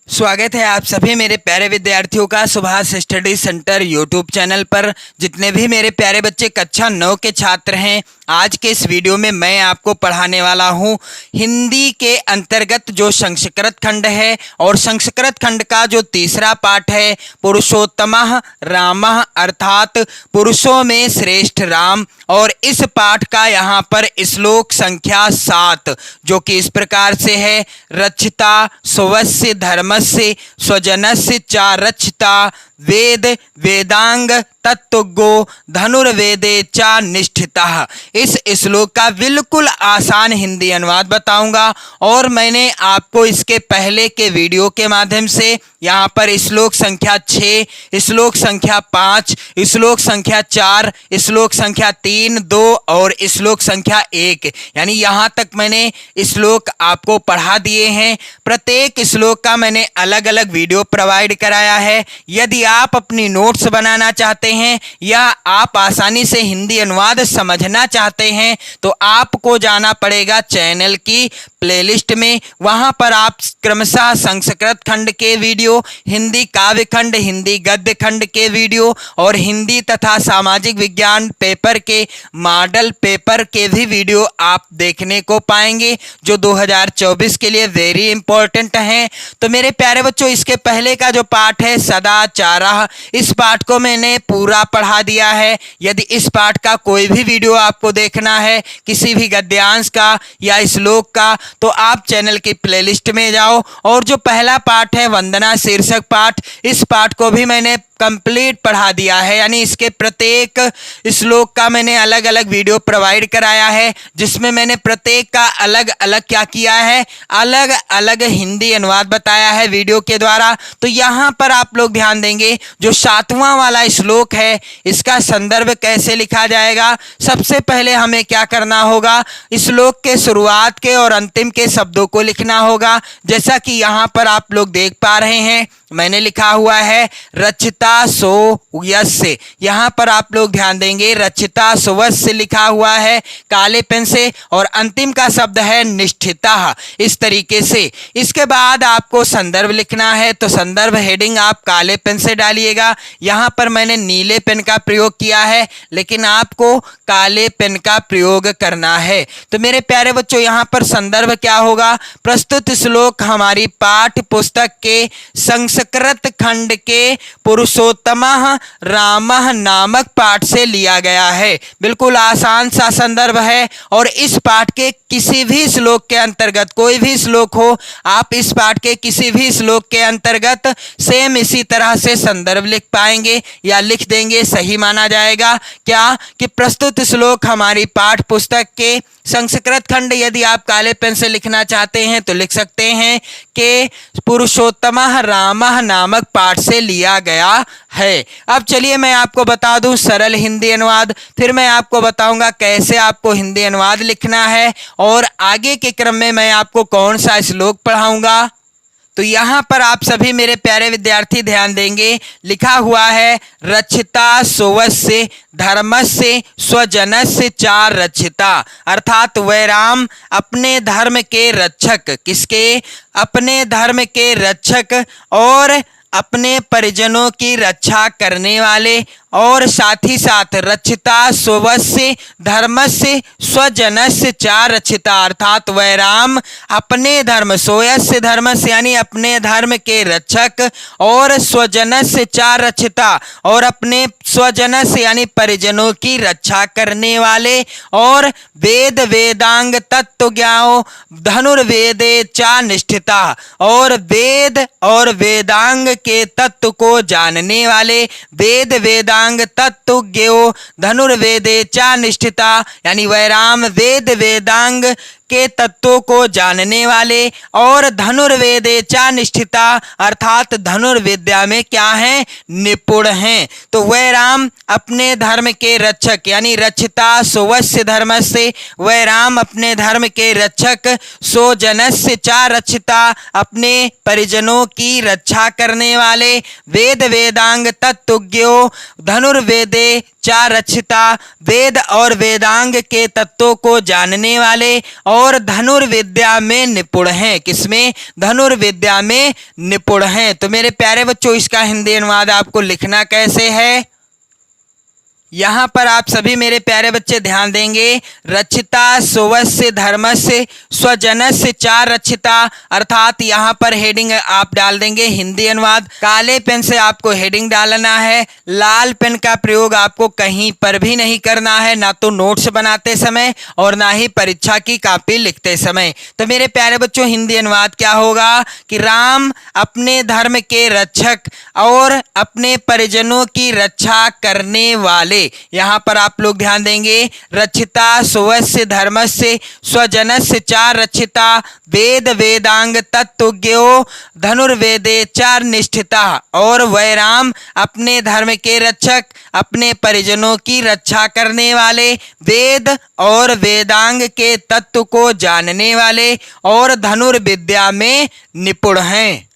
स्वागत है आप सभी मेरे प्यारे विद्यार्थियों का Subhash study centre YouTube channel पर। जितने भी मेरे प्यारे बच्चे कक्षा 9 के छात्र हैं, आज के इस वीडियो में मैं आपको पढ़ाने वाला हूं हिंदी के अंतर्गत जो संस्कृत खंड है और संस्कृत खंड का जो तीसरा पाठ है पुरुषोत्तमः रामः अर्थात पुरुषों में श्रेष्ठ राम। और इस पाठ का यहाँ पर श्लोक संख्या 7 जो कि इस प्रकार से है। रक्षिता स्वस्य धर्मस्य स्वजनस्य च रक्षिता वेद वेदांग तत्वज्ञो धनुर्वेदे च निष्ठितः। इस श्लोक का बिल्कुल आसान हिंदी अनुवाद बताऊंगा और मैंने आपको इसके पहले के वीडियो के माध्यम से यहाँ पर श्लोक संख्या 6, श्लोक संख्या 5, श्लोक संख्या 4, श्लोक संख्या 3, 2 और श्लोक संख्या 1 यानी यहाँ तक मैंने श्लोक आपको पढ़ा दिए हैं। प्रत्येक श्लोक का मैंने अलग अलग वीडियो प्रोवाइड कराया है। यदि आप अपनी नोट्स बनाना चाहते हैं या आप आसानी से हिंदी अनुवाद समझना चाहते हैं तो आपको जाना पड़ेगा चैनल की प्लेलिस्ट में। वहां पर आप क्रमशः संस्कृत खंड के वीडियो, हिंदी काव्य खंड, हिंदी गद्य खंड के वीडियो और हिंदी तथा सामाजिक विज्ञान पेपर के मॉडल पेपर के भी वीडियो आप देखने को पाएंगे जो 2024 के लिए वेरी इंपॉर्टेंट हैं। तो मेरे प्यारे बच्चों, इसके पहले का जो पाठ है सदाचारः, इस पाठ को मैंने पूरा पढ़ा दिया है। यदि इस पाठ का कोई भी वीडियो आपको देखना है, किसी भी गद्यांश का या श्लोक का, तो आप चैनल की प्लेलिस्ट में जाओ। और जो पहला पाठ है वंदना शीर्षक पाठ, इस पाठ को भी मैंने कंप्लीट पढ़ा दिया है। यानी इसके प्रत्येक श्लोक का मैंने अलग अलग वीडियो प्रोवाइड कराया है जिसमें मैंने प्रत्येक का अलग अलग क्या किया है, अलग अलग हिंदी अनुवाद बताया है वीडियो के द्वारा। तो यहाँ पर आप लोग ध्यान देंगे, जो 7वां वाला श्लोक है इसका संदर्भ कैसे लिखा जाएगा। सबसे पहले हमें क्या करना होगा, श्लोक के शुरुआत के और अंतिम के शब्दों को लिखना होगा। जैसा कि यहाँ पर आप लोग देख पा रहे हैं, मैंने लिखा हुआ है रचिता सो यस्य। यहाँ पर आप लोग ध्यान देंगे, रचिता सुवस्य लिखा हुआ है काले पेन से और अंतिम का शब्द है निष्ठिता। इस तरीके से इसके बाद आपको संदर्भ लिखना है तो संदर्भ हेडिंग आप काले पेन से डालिएगा। यहाँ पर मैंने नीले पेन का प्रयोग किया है लेकिन आपको काले पेन का प्रयोग करना है। तो मेरे प्यारे बच्चों, यहाँ पर संदर्भ क्या होगा, प्रस्तुत श्लोक हमारी पाठ्य पुस्तक के संस्कृत खंड के पुरुषोत्तमः रामः नामक पाठ से लिया गया है। बिल्कुल आसान सा संदर्भ है और इस पाठ के किसी भी श्लोक के अंतर्गत, कोई भी श्लोक हो, आप इस पाठ के किसी भी श्लोक के अंतर्गत सेम इसी तरह से संदर्भ लिख पाएंगे या लिख देंगे, सही माना जाएगा। क्या कि प्रस्तुत श्लोक हमारी पाठ पुस्तक के संस्कृत खंड, यदि आप काले पेन से लिखना चाहते हैं तो लिख सकते हैं कि पुरुषोत्तमः रामः नामक पाठ से लिया गया है। अब चलिए मैं आपको बता दूं सरल हिंदी अनुवाद, फिर मैं आपको बताऊंगा कैसे आपको हिंदी अनुवाद लिखना है और आगे के क्रम में मैं आपको कौन सा श्लोक पढ़ाऊंगा। तो यहाँ पर आप सभी मेरे प्यारे विद्यार्थी ध्यान देंगे, लिखा हुआ है रक्षिता स्वस्य धर्मस्य स्वजनस्य च रक्षिता। अर्थात वह राम अपने धर्म के रक्षक, किसके, अपने धर्म के रक्षक और अपने परिजनों की रक्षा करने वाले, और साथ ही साथ रक्षिता स्वस्य धर्मस्य स्वजनस्य च रक्षिता। अर्थात वह राम अपने धर्म, स्वस्य धर्मस्य यानी अपने धर्म के रक्षक और स्वजनस्य च रक्षिता और अपने स्वजनस्य यानी परिजनों की रक्षा करने वाले, और वेद वेदांग तत्व ज्ञाओ धनुर्वेदे च निष्ठिता और वेद और वेदांग के तत्व को जानने वाले, वेद वेदांग तत्वज्ञो धनुर्वेदे च निष्ठिता यानी वह राम वेद वेदांग के तत्वों को जानने वाले और धनुर्वेदे च निष्ठिता अर्थात धनुर्विद्या में क्या है, निपुण हैं। तो वह राम अपने धर्म के रक्षक यानी रक्षिता स्वस्य धर्मस्य, वह राम अपने धर्म के रक्षक, स्वजनस्य च रक्षिता अपने परिजनों की रक्षा करने वाले, वेद वेदांग तत्वज्ञो धनुर्वेदे च चार रक्षिता, वेद और वेदांग के तत्वों को जानने वाले और धनुर्विद्या में निपुण हैं। किसमें? धनुर्विद्या में निपुण हैं। तो मेरे प्यारे बच्चों, इसका हिंदी अनुवाद आपको लिखना कैसे है, यहाँ पर आप सभी मेरे प्यारे बच्चे ध्यान देंगे। रक्षिता स्वस्य धर्मस्य स्वजनस्य चार रक्षिता, अर्थात यहाँ पर हेडिंग आप डाल देंगे हिंदी अनुवाद। काले पेन से आपको हेडिंग डालना है। लाल पेन का प्रयोग आपको कहीं पर भी नहीं करना है, ना तो नोट्स बनाते समय और ना ही परीक्षा की कॉपी लिखते समय। तो मेरे प्यारे बच्चों, हिंदी अनुवाद क्या होगा कि राम अपने धर्म के रक्षक और अपने परिजनों की रक्षा करने वाले। यहाँ पर आप लोग ध्यान देंगे। रक्षिता स्वस्य धर्मस्य स्वजनस्य चार रक्षिता, वेद वेदांग तत्वज्ञो धनुर्वेदे चार निष्ठिता। और वह राम अपने धर्म के रक्षक, अपने परिजनों की रक्षा करने वाले, वेद और वेदांग के तत्व को जानने वाले और धनुर्विद्या में निपुण हैं।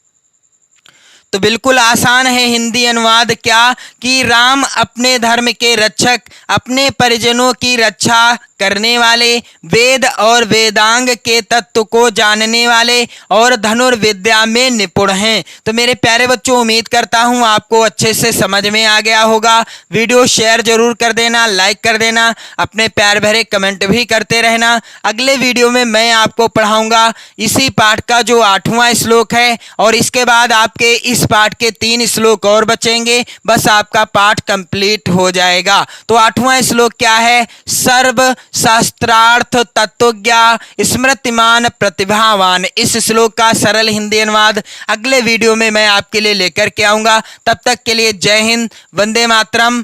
तो बिल्कुल आसान है हिंदी अनुवाद, क्या कि राम अपने धर्म के रक्षक, अपने परिजनों की रक्षा करने वाले, वेद और वेदांग के तत्व को जानने वाले और धनुर्विद्या में निपुण हैं। तो मेरे प्यारे बच्चों, उम्मीद करता हूं आपको अच्छे से समझ में आ गया होगा। वीडियो शेयर जरूर कर देना, लाइक कर देना, अपने प्यार भरे कमेंट भी करते रहना। अगले वीडियो में मैं आपको पढ़ाऊंगा इसी पाठ का जो 8वां श्लोक है, और इसके बाद आपके इस पाठ के 3 श्लोक और बचेंगे, बस आपका पाठ कंप्लीट हो जाएगा। तो 8वां श्लोक क्या है? सर्व शास्त्रार्थ तत्वज्ञा स्मृतिमान प्रतिभावान। इस श्लोक का सरल हिंदी अनुवाद अगले वीडियो में मैं आपके लिए लेकर के आऊंगा। तब तक के लिए जय हिंद, वंदे मातरम।